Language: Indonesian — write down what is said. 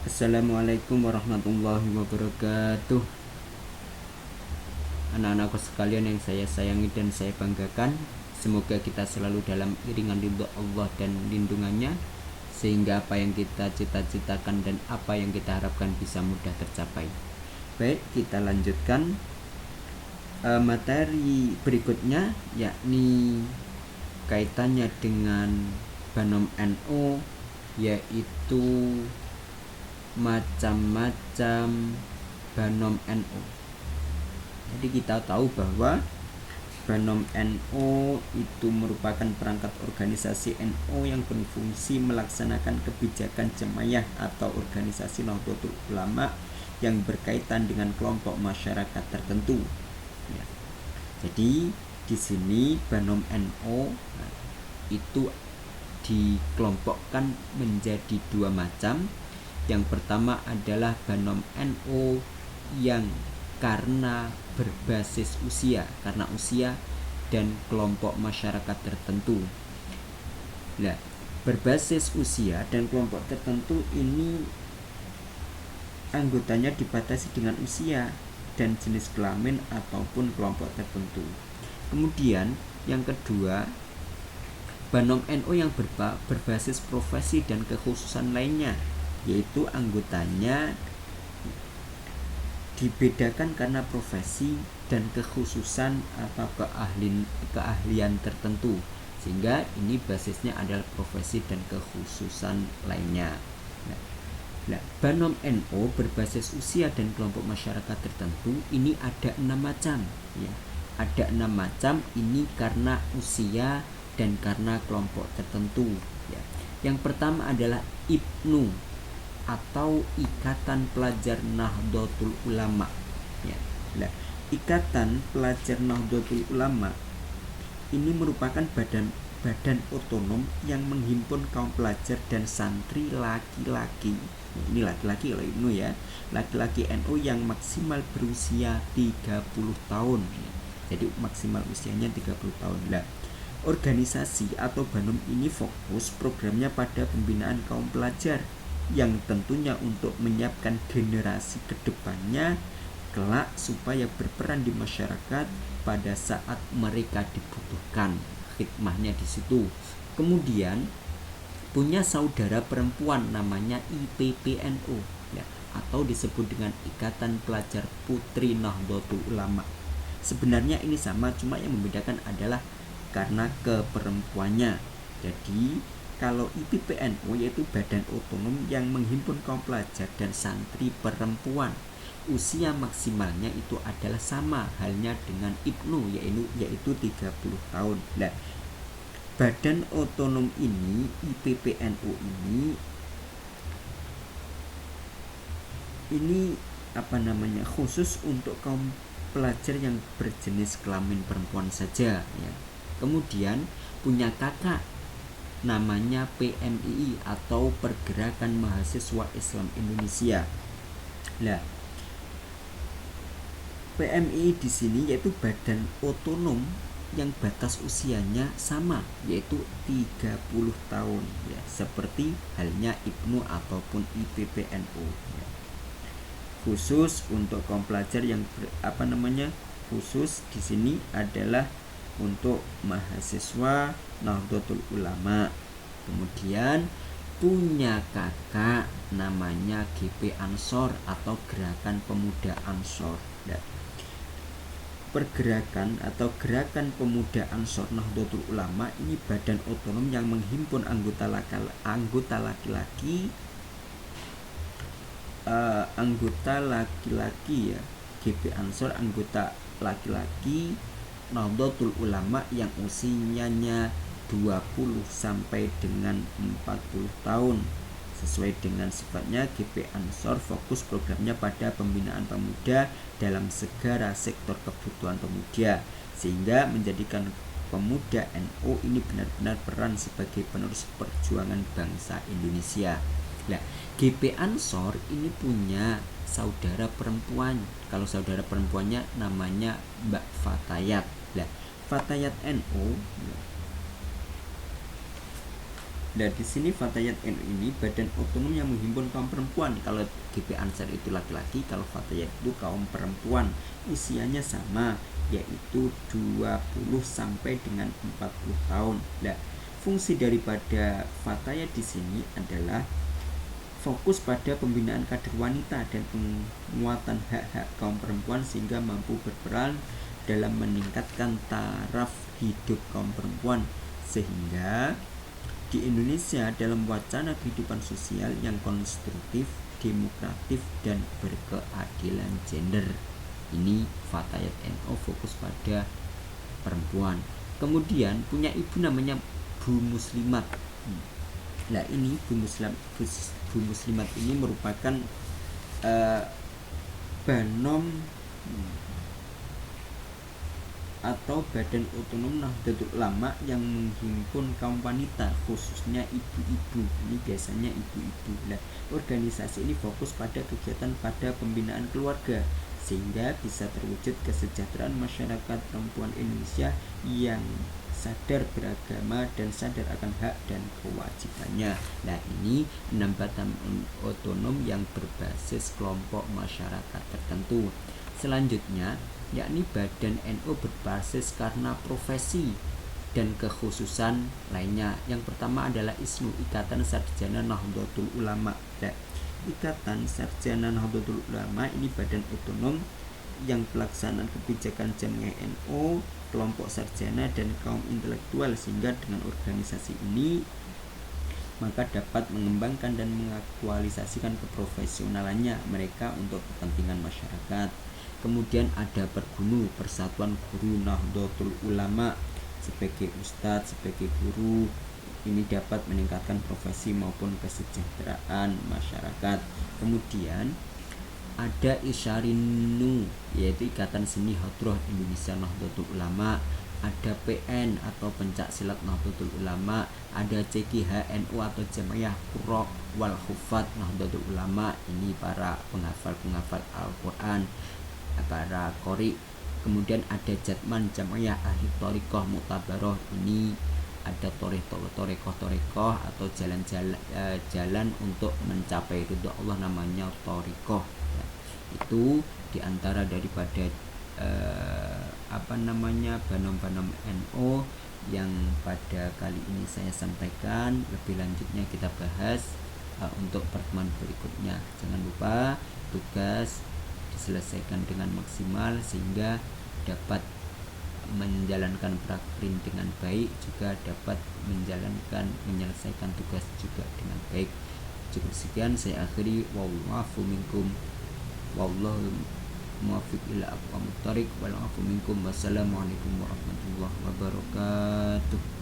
Assalamualaikum warahmatullahi wabarakatuh. Anak-anakku sekalian yang saya sayangi dan saya banggakan, semoga kita selalu dalam iringan ridho Allah dan lindungannya, sehingga apa yang kita cita-citakan dan apa yang kita harapkan bisa mudah tercapai. Baik, kita lanjutkan materi berikutnya, yakni kaitannya dengan Banom NO, yaitu macam-macam Banom NO. Jadi kita tahu bahwa Banom NO itu merupakan perangkat organisasi NO yang berfungsi melaksanakan kebijakan jemaah atau organisasi Nahdlatul Ulama yang berkaitan dengan kelompok masyarakat tertentu. Ya. Jadi di sini Banom NO itu dikelompokkan menjadi dua macam. Yang pertama adalah Banom NO yang karena berbasis usia, karena usia dan kelompok masyarakat tertentu. Nah, berbasis usia dan kelompok tertentu ini anggotanya dibatasi dengan usia dan jenis kelamin ataupun kelompok tertentu. Kemudian yang kedua, Banom NO yang berbasis profesi dan kekhususan lainnya, yaitu anggotanya dibedakan karena profesi dan kekhususan atau keahlian tertentu, sehingga ini basisnya adalah profesi dan kekhususan lainnya. Nah, Banom NO berbasis usia dan kelompok masyarakat tertentu ini ada 6 macam, ya. Ada 6 macam ini karena usia dan karena kelompok tertentu, ya. Yang pertama adalah IPNU atau Ikatan Pelajar Nahdlatul Ulama, ya. Nah, Ikatan Pelajar Nahdlatul Ulama ini merupakan badan otonom yang menghimpun kaum pelajar dan santri laki-laki. Ini laki-laki kalau IPNU, ya. Laki-laki NU yang maksimal berusia 30 tahun. Jadi maksimal usianya 30 tahun. Nah, organisasi atau Banom ini fokus programnya pada pembinaan kaum pelajar yang tentunya untuk menyiapkan generasi kedepannya kelak supaya berperan di masyarakat pada saat mereka dibutuhkan. Hikmahnya di situ. Kemudian punya saudara perempuan namanya IPPNU, ya, atau disebut dengan Ikatan Pelajar Putri Nahdlatul Ulama. Sebenarnya ini sama, cuma yang membedakan adalah karena keperempuannya. Jadi kalau IPPNU yaitu badan otonom yang menghimpun kaum pelajar dan santri perempuan, usia maksimalnya itu adalah sama halnya dengan IPNU, yaitu 30 tahun. Nah, badan otonom ini, IPPNU ini khusus untuk kaum pelajar yang berjenis kelamin perempuan saja, ya. Kemudian punya kakak namanya PMII atau Pergerakan Mahasiswa Islam Indonesia. Nah, PMII di sini yaitu badan otonom yang batas usianya sama, yaitu 30 tahun, ya, seperti halnya IPNU ataupun IPPNU, ya. Khusus untuk kaum pelajar yang khusus di sini adalah untuk mahasiswa Nahdlatul Ulama. Kemudian punya kakak namanya GP Ansor atau Gerakan Pemuda Ansor. Nah, pergerakan atau Gerakan Pemuda Ansor Nahdlatul Ulama ini badan otonom yang menghimpun anggota laki-laki ya. GP Ansor anggota laki-laki Nahdlatul Ulama yang usianya 20 sampai dengan 40 tahun. Sesuai dengan sifatnya, GP Ansor fokus programnya pada pembinaan pemuda dalam segala sektor kebutuhan pemuda, sehingga menjadikan pemuda NU ini benar-benar peran sebagai penerus perjuangan bangsa Indonesia. Nah, GP Ansor ini punya saudara perempuan. Kalau saudara perempuannya namanya Mbak Fatayat. Nah, Fatayat NU Nah, di sini Fatayat NU ini badan otonom yang menghimpun kaum perempuan. Kalau GP Ansar itu laki-laki, kalau Fatayat itu kaum perempuan. Usianya sama, yaitu 20 sampai dengan 40 tahun. Nah, fungsi daripada Fatayat di sini adalah fokus pada pembinaan kader wanita dan penguatan hak-hak kaum perempuan sehingga mampu berperan dalam meningkatkan taraf hidup kaum perempuan, sehingga di Indonesia dalam wacana kehidupan sosial yang konstruktif, demokratif, dan berkeadilan gender. Ini Fatayat NU fokus pada perempuan. Kemudian punya ibu namanya Bu Muslimat. Nah, ini Bu Muslimat ini merupakan Banom atau Badan Otonom Nahdlatul Ulama yang menghimpun kaum wanita, khususnya ibu-ibu. Ini biasanya ibu-ibu. Nah, organisasi ini fokus pada kegiatan pada pembinaan keluarga sehingga bisa terwujud kesejahteraan masyarakat perempuan Indonesia yang sadar beragama dan sadar akan hak dan kewajibannya. Nah, ini 6 badan otonom yang berbasis kelompok masyarakat tertentu. Selanjutnya, yakni badan NU berbasis karena profesi dan kekhususan lainnya. Yang pertama adalah ISNU, Ikatan Sarjana Nahdlatul Ulama. Nah, Ikatan Sarjana Nahdlatul Ulama ini badan otonom yang pelaksanaan kebijakan Jamiah NU, kelompok sarjana dan kaum intelektual, sehingga dengan organisasi ini maka dapat mengembangkan dan mengaktualisasikan keprofesionalannya mereka untuk kepentingan masyarakat. Kemudian ada Pergunu, Persatuan Guru Nahdlatul Ulama, sebagai ustadz, sebagai guru. Ini dapat meningkatkan profesi maupun kesejahteraan masyarakat. Kemudian ada Isyarinu, yaitu Ikatan Seni Hadroh Indonesia Nahdlatul Ulama. Ada PN atau Pencak Silat Nahdlatul Ulama. Ada CGHNU atau Jamiah Qurra wal Hufat Nahdlatul Ulama. Ini para penghafal Al-Quran, para qori. Kemudian ada Jatman, Jamiah Ahli Thariqah Mu'tabaroh. Ini ada torekoh atau jalan untuk mencapai ridho Allah, namanya thariqah. Ya, itu diantara daripada banom-banom NU yang pada kali ini saya sampaikan. Lebih lanjutnya kita bahas untuk pertemuan berikutnya. Jangan lupa tugas diselesaikan dengan maksimal sehingga dapat menjalankan prakrin dengan baik, juga dapat menyelesaikan tugas juga dengan baik. Cukup sekian saya akhiri. Wallahu minkum, wallahu muwaffiq ila aqwamit thoriq, wal afu minkum. Wassalamualaikum warahmatullahi wabarakatuh.